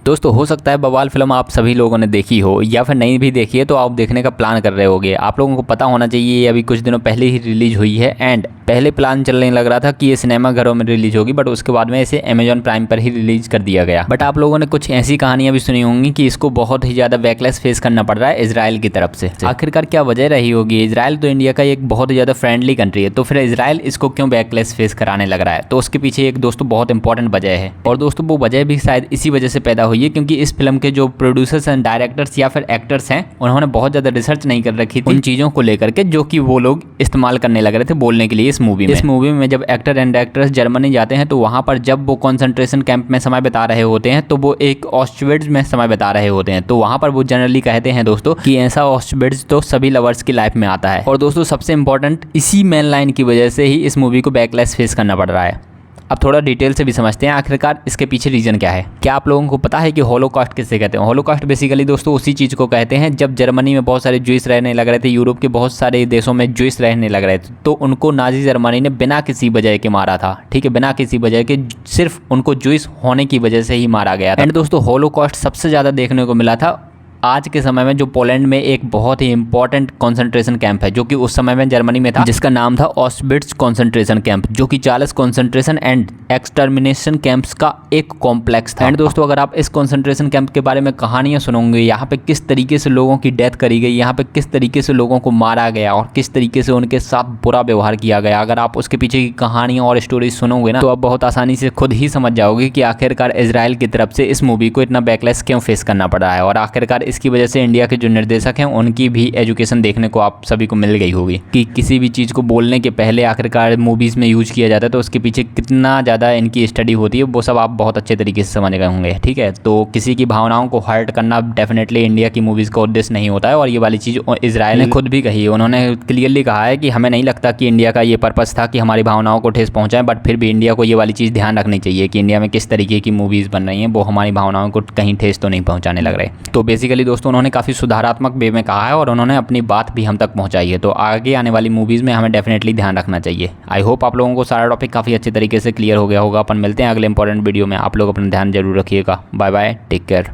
दोस्तों हो सकता है बवाल फिल्म आप सभी लोगों ने देखी हो या फिर नहीं भी देखी है तो आप देखने का प्लान कर रहे होगे। आप लोगों को पता होना चाहिए ये अभी कुछ दिनों पहले ही रिलीज हुई है एंड पहले प्लान चलने लग रहा था कि ये सिनेमा घरों में रिलीज होगी, बट उसके बाद में इसे अमेजॉन प्राइम पर ही रिलीज कर दिया गया। बट आप लोगों ने कुछ ऐसी कहानियां भी सुनी होंगी कि इसको बहुत ही ज्यादा बैकलैश फेस करना पड़ रहा है इजराइल की तरफ से। आखिरकार क्या वजह रही होगी? इजराइल तो इंडिया का एक बहुत ही ज्यादा फ्रेंडली कंट्री है, तो फिर इजराइल इसको क्यों बैकलैश फेस कराने लग रहा है? तो उसके पीछे एक दोस्तों बहुत इंपॉर्टेंट वजह है, और दोस्तों वो वजह भी शायद इसी वजह से पैदा हुई है क्योंकि इस फिल्म के जो प्रोड्यूसर्स एंड डायरेक्टर्स या फिर एक्टर्स हैं उन्होंने बहुत ज्यादा रिसर्च नहीं कर रखी थी उन चीजों को लेकर के जो कि वो लोग इस्तेमाल करने लग रहे थे बोलने के लिए इस मूवी में जब एक्टर एंड एक्ट्रेस जर्मनी जाते हैं तो वहां पर जब वो कॉन्सेंट्रेशन कैंप में समय बिता रहे होते हैं तो वो एक ऑस्ट्रिच में समय बिता रहे होते हैं। तो वहां पर वो जनरली कहते हैं दोस्तों कि ऐसा ऑस्ट्रिच तो सभी लवर्स की लाइफ में आता है। और दोस्तों सबसे इंपॉर्टेंट इसी मेन लाइन की वजह से ही इस मूवी को बैकलैश फेस करना पड़ रहा है। अब थोड़ा डिटेल से भी समझते हैं आखिरकार इसके पीछे रीजन क्या है। क्या आप लोगों को पता है कि होलोकॉस्ट किससे कहते हैं? होलोकॉस्ट बेसिकली दोस्तों उसी चीज़ को कहते हैं जब जर्मनी में बहुत सारे ज्यूइश रहने लग रहे थे, यूरोप के बहुत सारे देशों में ज्यूइश रहने लग रहे थे, तो उनको नाजी जर्मनी ने बिना किसी वजह के मारा था। ठीक है, बिना किसी वजह के, सिर्फ उनको ज्यूइश होने की वजह से ही मारा गया था। एंड दोस्तों होलोकॉस्ट सबसे ज़्यादा देखने को मिला था आज के समय में जो पोलैंड में एक बहुत ही इंपॉर्टेंट कंसंट्रेशन कैंप है जो कि उस समय में जर्मनी में था, जिसका नाम था ऑस्विट्ज कंसंट्रेशन कैंप, जो कि 40 कंसंट्रेशन एंड एक्सटर्मिनेशन कैंप्स का एक कॉम्प्लेक्स था। एंड दोस्तों अगर आप इस कंसंट्रेशन कैंप के बारे में कहानियां सुनोगे, यहाँ पे किस तरीके से लोगों की डेथ करी गई, यहाँ पे किस तरीके से लोगों को मारा गया और किस तरीके से उनके साथ बुरा व्यवहार किया गया, अगर आप उसके पीछे की कहानियां और स्टोरीज सुनोगे ना तो आप बहुत आसानी से खुद ही समझ जाओगे कि आखिरकार इजराइल की तरफ से इस मूवी को इतना बैकलैश क्यों फेस करना पड़ा है। और आखिरकार इसकी वजह से इंडिया के जो निर्देशक हैं उनकी भी एजुकेशन देखने को आप सभी को मिल गई होगी कि किसी भी चीज़ को बोलने के पहले आखिरकार मूवीज़ में यूज किया जाता है तो उसके पीछे कितना ज़्यादा इनकी स्टडी होती है, वो सब आप बहुत अच्छे तरीके से समझ गए होंगे। ठीक है, तो किसी की भावनाओं को हर्ट करना डेफिनेटली इंडिया की मूवीज़ का उद्देश्य नहीं होता है, और ये वाली चीज़ इजराइल ने खुद भी कही है। उन्होंने क्लियरली कहा है कि हमें नहीं लगता कि इंडिया का ये पर्पस था कि हमारी भावनाओं को ठेस पहुँचाएं, बट फिर भी इंडिया को ये वाली चीज़ ध्यान रखनी चाहिए कि इंडिया में किस तरीके की मूवीज़ बन रही हैं वो हमारी भावनाओं को कहीं ठेस तो नहीं पहुँचाने लग रहे। तो बेसिकली दोस्तों उन्होंने काफ़ी सुधारात्मक वे में कहा है और उन्होंने अपनी बात भी हम तक पहुंचाई है, तो आगे आने वाली मूवीज़ में हमें डेफिनेटली ध्यान रखना चाहिए। आई होप आप लोगों को सारा टॉपिक काफ़ी अच्छे तरीके से क्लियर हो गया होगा। अपन मिलते हैं अगले इंपॉर्टेंट वीडियो में। आप लोग अपना ध्यान जरूर रखिएगा। Bye bye, take care.